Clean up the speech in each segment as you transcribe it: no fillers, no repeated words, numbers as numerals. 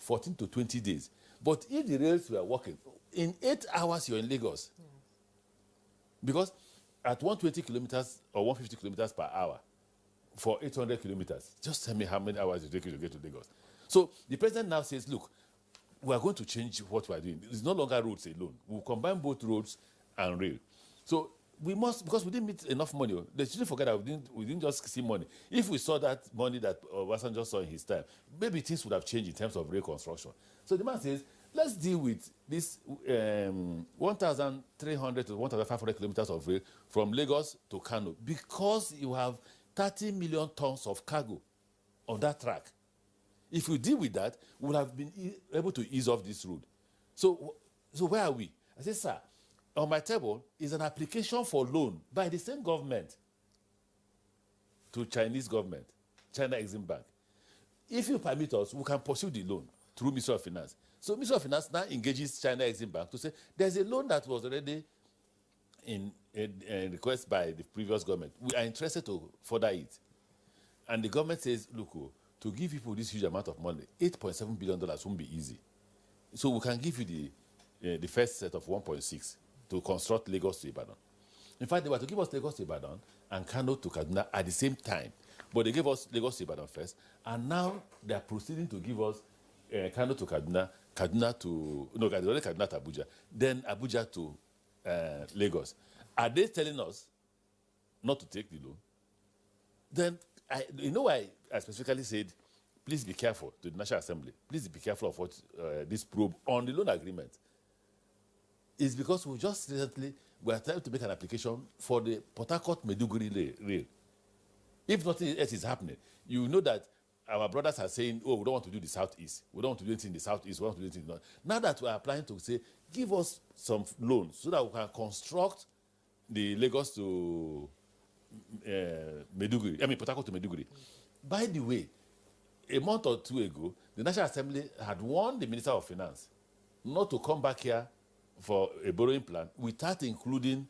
14 to 20 days. But if the rails were working, in 8 hours you're in Lagos. Because at 120 kilometers or 150 kilometers per hour for 800 kilometers, just tell me how many hours it takes you to get to Lagos. So the president now says, look, we are going to change what we are doing. It's no longer roads alone. We'll combine both roads and rail. So we must, because we didn't meet enough money. They shouldn't forget that we didn't just see money. If we saw that money that Obasanjo saw in his time, maybe things would have changed in terms of rail construction. So the man says, let's deal with this 1,300 to 1,500 kilometers of rail from Lagos to Kano, because you have 30 million tons of cargo on that track. If we deal with that, we would have been able to ease off this road. So where are we? I say, sir, on my table is an application for loan by the same government to Chinese government, China Exim Bank. If you permit us, we can pursue the loan through Ministry of Finance. So Ministry of Finance now engages China Exim Bank to say, there's a loan that was already in a request by the previous government. We are interested to further it. And the government says, look, to give people this huge amount of money, $8.7 billion won't be easy. So we can give you the first set of 1.6 to construct Lagos to Ibadan. In fact, they were to give us Lagos to Ibadan and Kano to Kaduna at the same time. But they gave us Lagos to Ibadan first, and now they are proceeding to give us Kano to Kaduna, Kaduna to Abuja, then Abuja to Lagos. Are they telling us not to take the loan? Then, why I specifically said, please be careful to the National Assembly. Please be careful of what this probe on the loan agreement. It's because we just recently were trying to make an application for the Port Harcourt-Maiduguri rail. If nothing else is happening, you know that our brothers are saying, oh, we don't want to do the southeast. We don't want to do anything in the southeast. We don't want to do anything in the north. Now that we are applying to say, give us some loans so that we can construct the Lagos to Port Harcourt to Maiduguri. By the way, a month or two ago, the National Assembly had warned the Minister of Finance not to come back here for a borrowing plan without including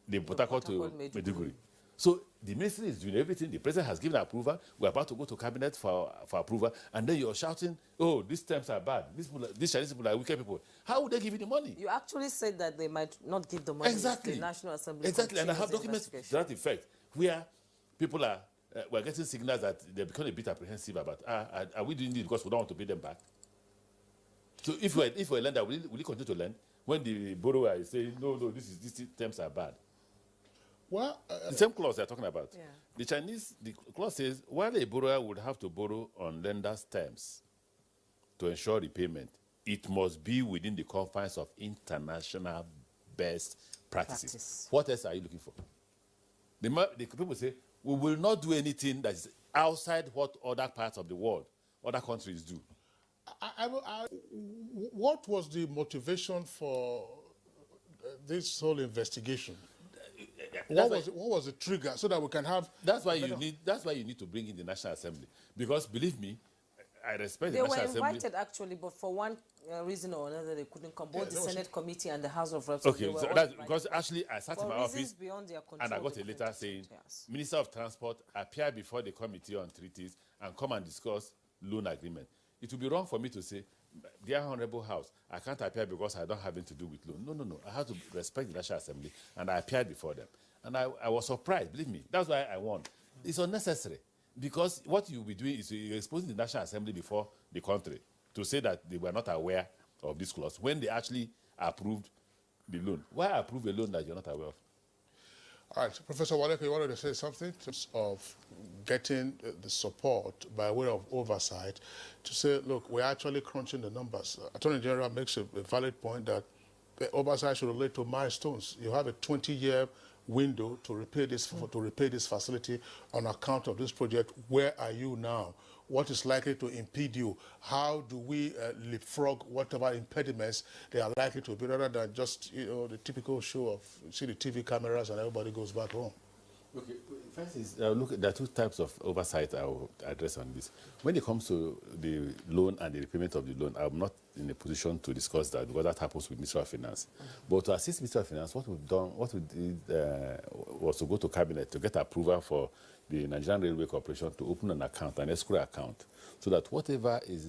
the Port Harcourt to Maiduguri. So the ministry is doing everything. The president has given approval. We're about to go to cabinet for approval. And then you're shouting, oh, these terms are bad. These Chinese people are wicked people. How would they give you the money? You actually said that they might not give the money. Exactly. To the National Assembly. Exactly. And I have documents to that effect where people are, we're getting signals that they become a bit apprehensive about, are we doing this because we don't want to pay them back? So if we're a lender, will you continue to lend when the borrower is saying, no, these terms are bad? Well, the same clause they're talking about. Yeah. The clause says, while a borrower would have to borrow on lender's terms to ensure repayment, it must be within the confines of international best practices. What else are you looking for? The people say, we will not do anything that is outside what other parts of the world, other countries do. What was the motivation for this whole investigation? What was the trigger so that we can have? That's why you need to bring in the National Assembly, because believe me, I respect the National Assembly. They were invited actually, but for one reason or another they couldn't come. Both the Senate Committee and the House of Reps. Okay, so that's because actually I sat in my office and I got a letter saying, Minister of Transport, appear before the Committee on Treaties and come and discuss loan agreement. It would be wrong for me to say, dear Honorable House, I can't appear because I don't have anything to do with loan. No. I have to respect the National Assembly, and I appeared before them. And I was surprised, believe me. That's why I won. It's unnecessary, because what you'll be doing is you're exposing the National Assembly before the country to say that they were not aware of this clause when they actually approved the loan. Why approve a loan that you're not aware of? All right, Professor Waleke, you wanted to say something in terms of getting the support by way of oversight to say, look, we're actually crunching the numbers. Attorney General makes a valid point that the oversight should relate to milestones. You have a 20-year window to repay this facility on account of this project. Where are you now? What is likely to impede you? How do we leapfrog whatever impediments they are likely to be, rather than just the typical show of see the TV cameras and everybody goes back home? Okay, first is look. There are two types of oversight I will address on this. When it comes to the loan and the repayment of the loan, I'm not in a position to discuss that because that happens with Ministry of Finance. But to assist Ministry of Finance, what we've done, what we did was to go to Cabinet to get approval for the Nigerian Railway Corporation to open an account, an escrow account, so that whatever is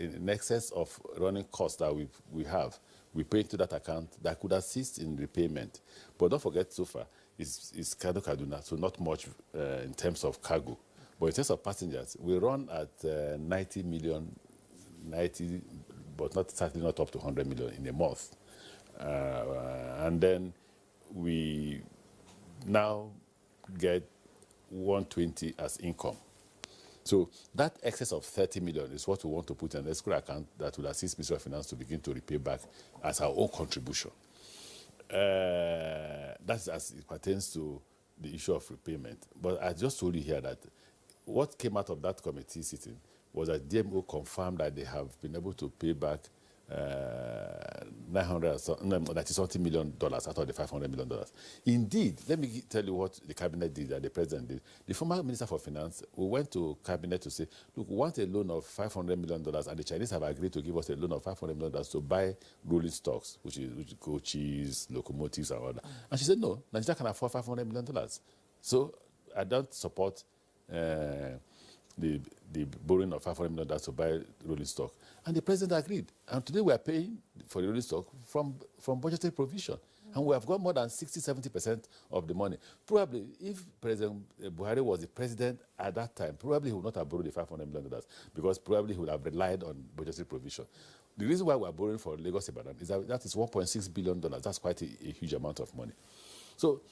in excess of running costs that we have, we pay into that account that could assist in repayment. But don't forget, so far, it's Kaduna, so not much in terms of cargo. But in terms of passengers, we run at 90 million, 90, but certainly not up to 100 million in a month. And then we now get 120 as income. So that excess of 30 million is what we want to put in an escrow account that will assist Ministry of Finance to begin to repay back as our own contribution. That's as it pertains to the issue of repayment. But I just told you here that what came out of that committee sitting was that DMO confirmed that they have been able to pay back $90 million out of the $500 million. Indeed, let me tell you what the cabinet did and the president did. The former minister for finance, we went to cabinet to say, look, we want a loan of $500 million, and the Chinese have agreed to give us a loan of $500 million to buy rolling stocks, which coaches, locomotives, and all that. And she said, no, Nigeria can afford $500 million. So I don't support the borrowing of $500 million to buy rolling stock. And the president agreed. And today we are paying for the rolling stock from budgetary provision. And we have got more than 60-70% of the money. Probably, if President Buhari was the president at that time, probably he would not have borrowed the $500 million because probably he would have relied on budgetary provision. The reason why we are borrowing for Lagos Ibadan is that is $1.6 billion. That's quite a huge amount of money. So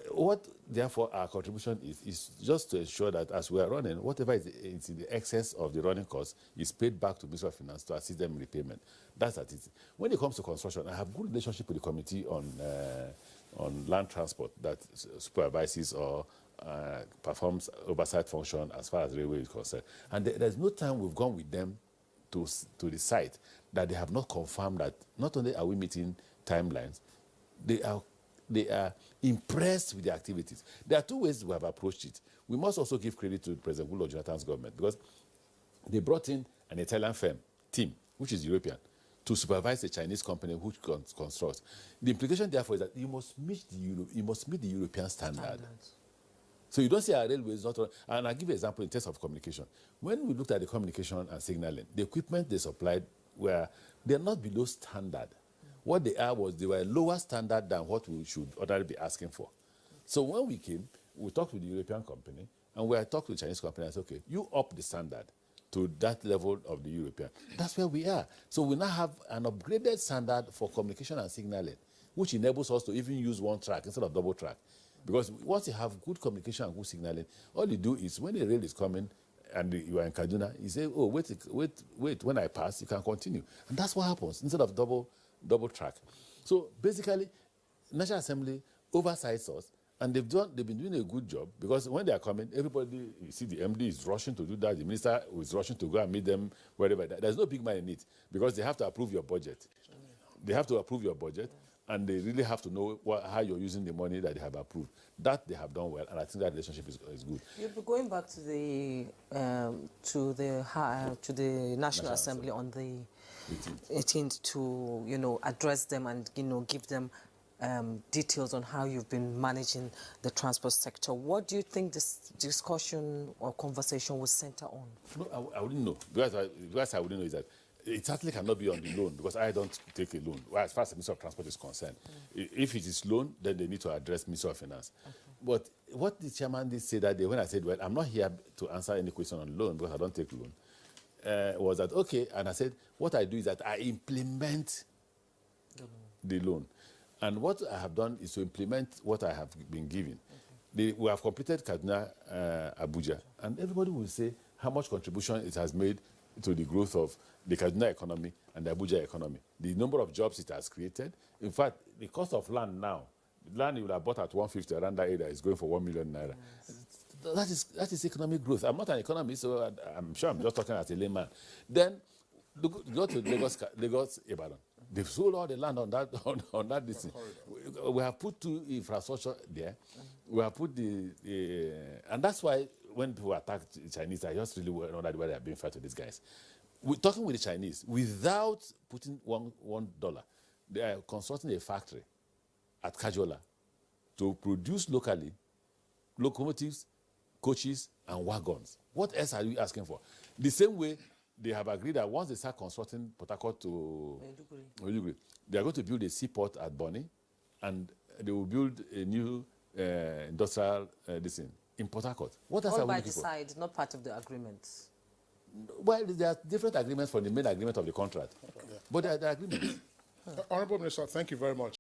what, therefore, our contribution is just to ensure that as we are running, whatever is in the excess of the running costs is paid back to Ministry of Finance to assist them in repayment. That's at it. When it comes to construction, I have good relationship with the committee on land transport that supervises or performs oversight function as far as railway is concerned. And there's no time we've gone with them to the site that they have not confirmed that not only are we meeting timelines, they are impressed with the activities. There are two ways we have approached it. We must also give credit to President Goodluck Jonathan's government because they brought in an Italian firm, team, which is European, to supervise a Chinese company which constructs. The implication, therefore, is that you must meet the European standard. So you don't say our railway is not. And I'll give you an example in terms of communication. When we looked at the communication and signaling, the equipment they supplied they're not below standard. What they were lower standard than what we should ordinarily be asking for. So when we came, we talked with the European company, and we talked with the Chinese company and said, okay, you up the standard to that level of the European. That's where we are. So we now have an upgraded standard for communication and signaling, which enables us to even use one track instead of double track. Because once you have good communication and good signaling, all you do is when a rail is coming and you are in Kaduna, you say, oh, wait, when I pass, you can continue. And that's what happens instead of double track. So basically, National Assembly oversights us, and they've been doing a good job because when they are coming, everybody, you see the MD is rushing to do that, the minister is rushing to go and meet them wherever. There's no big man in it because they have to approve your budget. They have to approve your budget, and they really have to know how you're using the money that they have approved. That they have done well, and I think that relationship is good. You'll be going back to the National Assembly on the 18th to address them and give them details on how you've been managing the transport sector. What do you think this discussion or conversation will center on? No, I wouldn't know. Because I wouldn't know is that it certainly cannot be on the loan because I don't take a loan. Well, as far as the Ministry of Transport is concerned, if it is loan, then they need to address Ministry of Finance. Okay. But what the chairman did say that day when I said, well, I'm not here to answer any question on loan because I don't take loan, was that okay? And I said, what I do is that I implement the loan. And what I have done is to implement what I have been given. Okay. We have completed Kaduna, Abuja, and everybody will say how much contribution it has made to the growth of the Kaduna economy and the Abuja economy. The number of jobs it has created. In fact, the cost of land now, the land you would have bought at 150 around that area is going for 1 million naira. Yes. That is economic growth. I'm not an economist, so I'm sure I'm just talking as a layman. Then go to Lagos Ibadan. They've sold all the land on that distance. We have put 2 infrastructure there. we have put and that's why when people attack the Chinese, I just really wonder why they are being fair to these guys. We're talking with the Chinese without putting $1. They are constructing a factory at Kajola to produce locally locomotives, coaches, and wagons. What else are you asking for? The same way they have agreed that once they start constructing Port Harcourt to Maiduguri, they are going to build a seaport at Bonny, and they will build a new industrial in Port Harcourt. What else all are we by looking the side, not part of the agreement. Well, there are different agreements from the main agreement of the contract, but there are agreements. Honourable Minister, thank you very much.